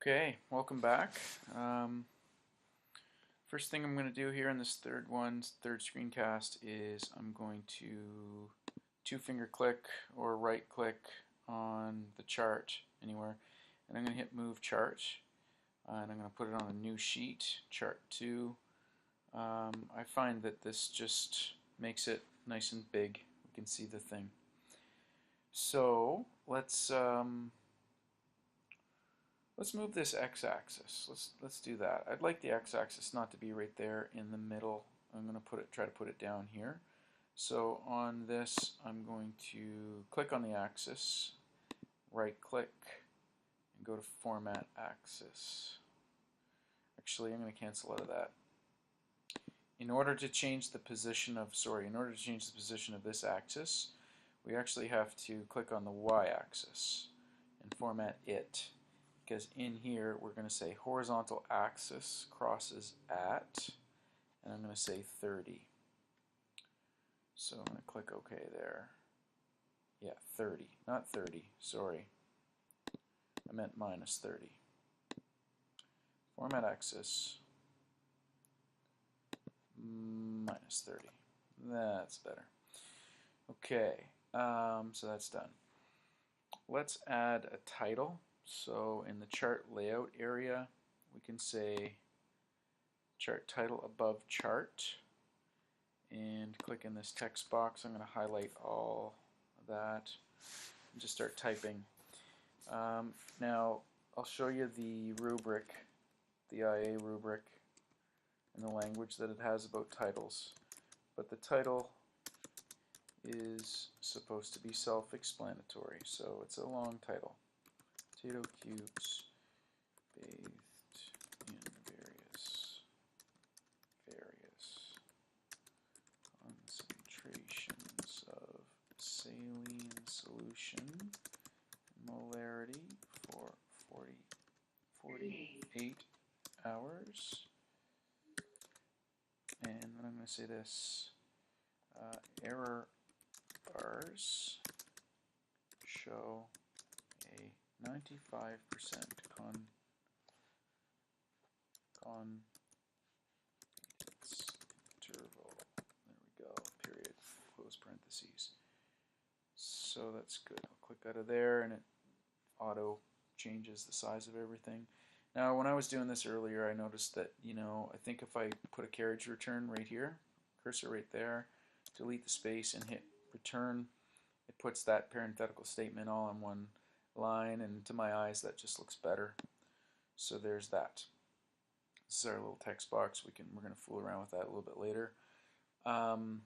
Okay, welcome back. First thing I'm going to do here in this third screencast is I'm going to two-finger click or right-click on the chart anywhere, and I'm going to hit Move Chart, and I'm going to put it on a new sheet, Chart 2. I find that this just makes it nice and big. We can see the thing. So let's move this x-axis. Let's do that. I'd like the x-axis not to be right there in the middle. I'm going to try to put it down here. So on this, I'm going to click on the axis, right-click, and go to Format Axis. Actually, I'm going to cancel out of that. In order to change the position of this axis, we actually have to click on the y-axis and format it. Because in here we're going to say horizontal axis crosses at, and I'm going to say 30. So I'm going to click OK there. Yeah, 30, not 30, sorry. I meant minus 30. Format axis, minus 30. That's better. Okay, so that's done. Let's add a title. So in the chart layout area, we can say chart title above chart, and click in this text box. I'm going to highlight all of that and just start typing. Now I'll show you the rubric, the IA rubric, and the language that it has about titles. But the title is supposed to be self-explanatory, so it's a long title. Potato cubes bathed in various concentrations of saline solution, molarity for 48 hours. And then I'm going to say this, error bars show a 95% interval. There we go, period, close parentheses. So that's good. I'll click out of there and it auto changes the size of everything. Now when I was doing this earlier, I noticed that, I think if I put a carriage return right here, cursor right there, delete the space and hit return, it puts that parenthetical statement all in one line, and to my eyes that just looks better. So there's that. This is our little text box. We're going to fool around with that a little bit later. While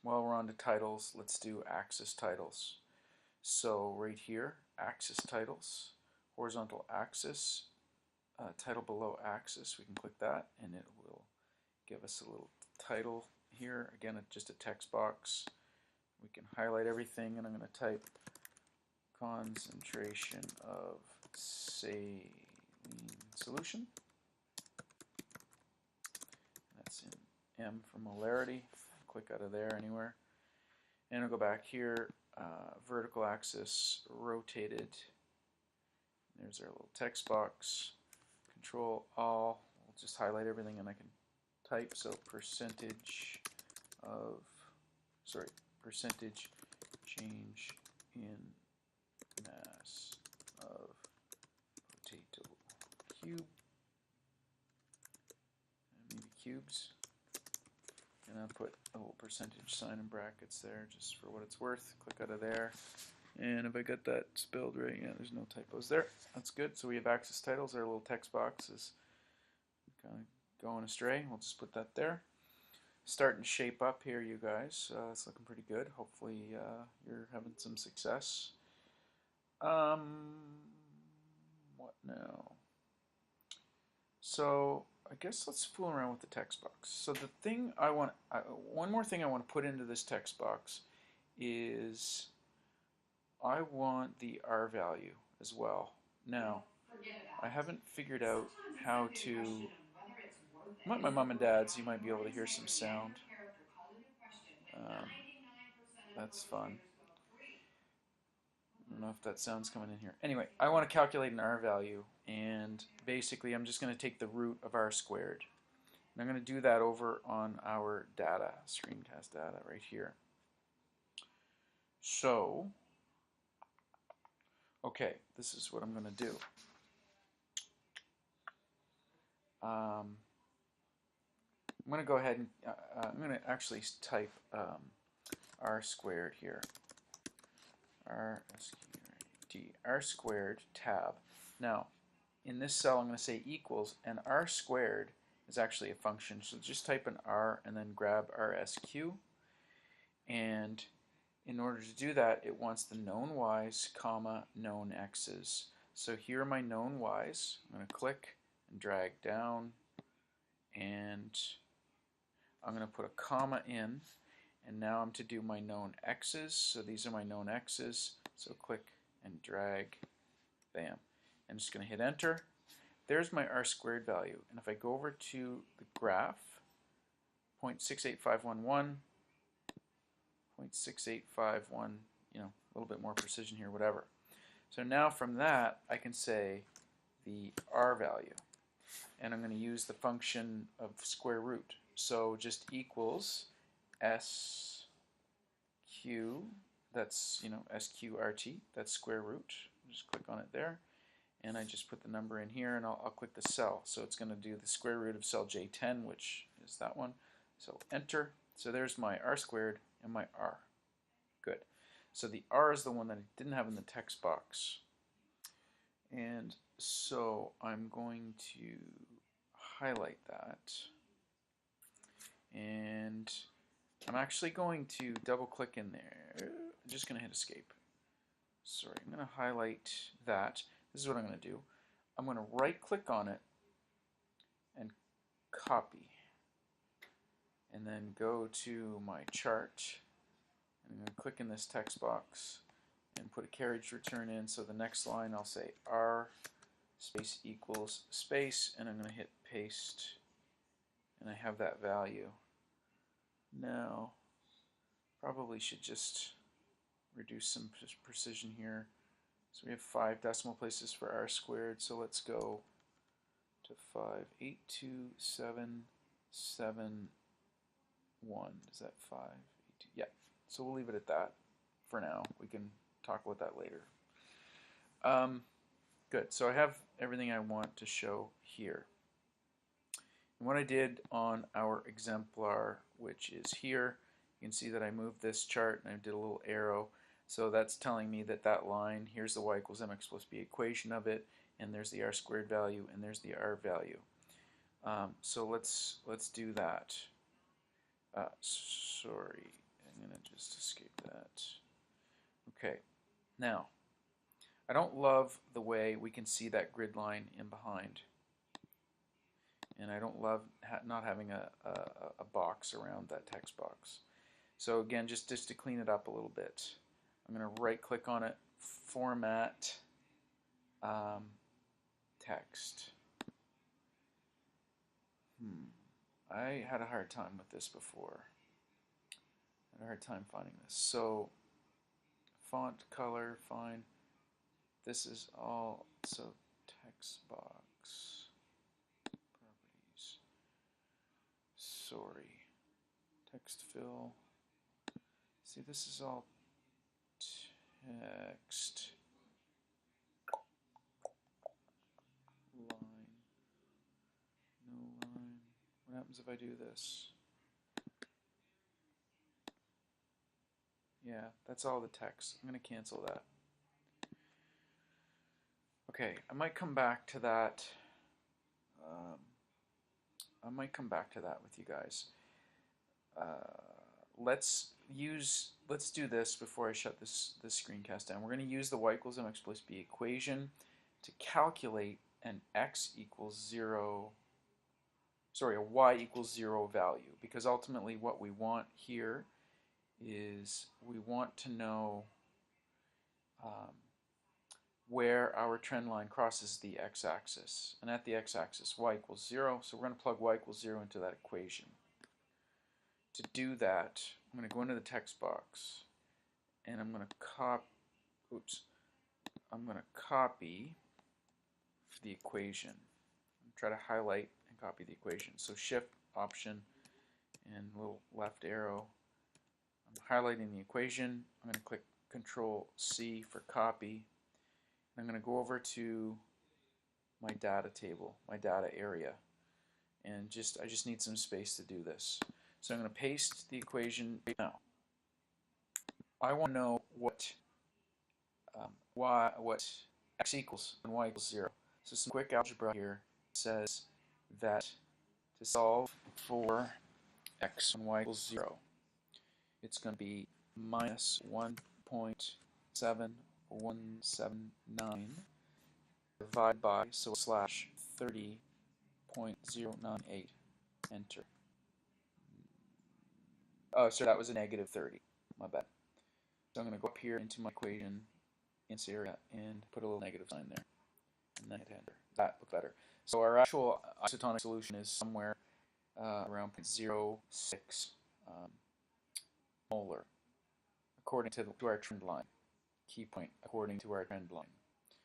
we're on to titles, let's do axis titles. So right here, axis titles, horizontal axis, title below axis, we can click that and it will give us a little title here. Again, just a text box. We can highlight everything, and I'm going to type concentration of saline solution. That's in M for molarity. Click out of there anywhere. And I'll go back here, vertical axis rotated. There's our little text box. Control all. We'll just highlight everything and I can type. So percentage change in mass of potato cube, and maybe cubes, and I'll put a little percentage sign in brackets there just for what it's worth. Click out of there, and if I got that spelled right, yeah, there's no typos there. That's good. So we have axis titles. Our little text box is kind of going astray. We'll just put that there. Starting to shape up here, you guys. It's looking pretty good. Hopefully you're having some success. What now? So I guess let's fool around with the text box. So the thing one more thing I want to put into this text box is I want the R value as well. Now, I haven't figured out how to. I'm at my mom and dad's. You might be able to hear some sound. That's fun. I don't know if that sound's coming in here. Anyway, I want to calculate an r value, and basically I'm just going to take the root of r squared. And I'm going to do that over on our data, screencast data right here. So, okay, this is what I'm going to do. I'm going to go ahead and I'm going to actually type r squared here. R squared tab. Now, in this cell, I'm going to say equals, and r squared is actually a function. So just type in r and then grab rsq. And in order to do that, it wants the known y's, comma, known x's. So here are my known y's. I'm going to click and drag down, and I'm going to put a comma in, and now I'm to do my known x's. So these are my known x's. So click and drag, bam. I'm just going to hit enter. There's my r squared value. And if I go over to the graph, 0.68511, 0.6851, you know, a little bit more precision here, whatever. So now from that, I can say the r value. And I'm going to use the function of square root. So just equals SQ, that's, you know, SQRT, that's square root. Just click on it there. And I just put the number in here, and I'll click the cell. So it's going to do the square root of cell J10, which is that one. So enter. So there's my r squared and my r. Good. So the r is the one that I didn't have in the text box. And so I'm going to highlight that. And I'm actually going to double click in there. I'm just going to hit escape. Sorry, I'm going to highlight that. This is what I'm going to do. I'm going to right click on it and copy. And then go to my chart. I'm going to click in this text box and put a carriage return in. So the next line I'll say r space equals space, and I'm going to hit paste. And I have that value. Now, probably should just reduce some precision here. So we have 5 decimal places for r squared, so let's go to 5827771. Is that 582? Yeah. So we'll leave it at that for now. We can talk about that later. Good. So I have everything I want to show here. And what I did on our exemplar, which is here, you can see that I moved this chart and I did a little arrow. So that's telling me that that line, here's the y equals mx plus b equation of it, and there's the r squared value, and there's the r value. So let's do that. Sorry, I'm going to just escape that. Okay, now, I don't love the way we can see that grid line in behind. And I don't love not having a box around that text box. So again, just to clean it up a little bit, I'm going to right click on it, format text. I had a hard time with this before. I had a hard time finding this. So font color, fine. This is all, so text box, properties, sorry, text fill. See, this is all text, line, no line. What happens if I do this? Yeah, that's all the text. I'm going to cancel that. Okay, I might come back to that. I might come back to that with you guys. Let's do this before I shut this screencast down. We're going to use the y equals mx plus b equation to calculate an x equals 0, sorry, a y equals 0 value, because ultimately what we want here is we want to know where our trend line crosses the x-axis. And at the x-axis, y equals 0, so we're going to plug y equals 0 into that equation. To do that, I'm going to go into the text box, and I'm going to I'm going to copy the equation. Try to highlight and copy the equation. So Shift, Option, and little left arrow. I'm highlighting the equation. I'm going to click Control C for copy. I'm going to go over to my data table, my data area, and I just need some space to do this. So I'm going to paste the equation now. I want to know what x equals and y equals 0. So some quick algebra here says that to solve for x and y equals 0, it's going to be minus 1.7179 divided by, so slash 30.098, enter. Oh, sorry, that was a negative 30, my bad. So I'm going to go up here into my equation, in this area, and put a little negative sign there, and then hit enter. That looked better. So our actual isotonic solution is somewhere around 0.06 molar, according to our trend line. Key point, according to our trend line.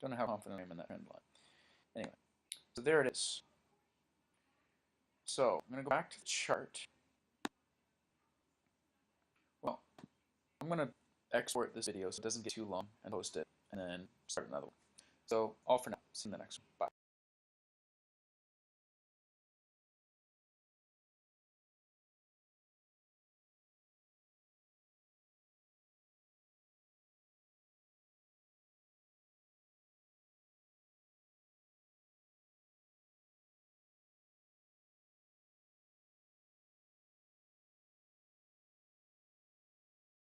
Don't know how confident I am in that trend line. Anyway, so there it is. So I'm going to go back to the chart. Well, I'm going to export this video so it doesn't get too long and post it, and then start another one. So all for now. See you in the next one. Bye.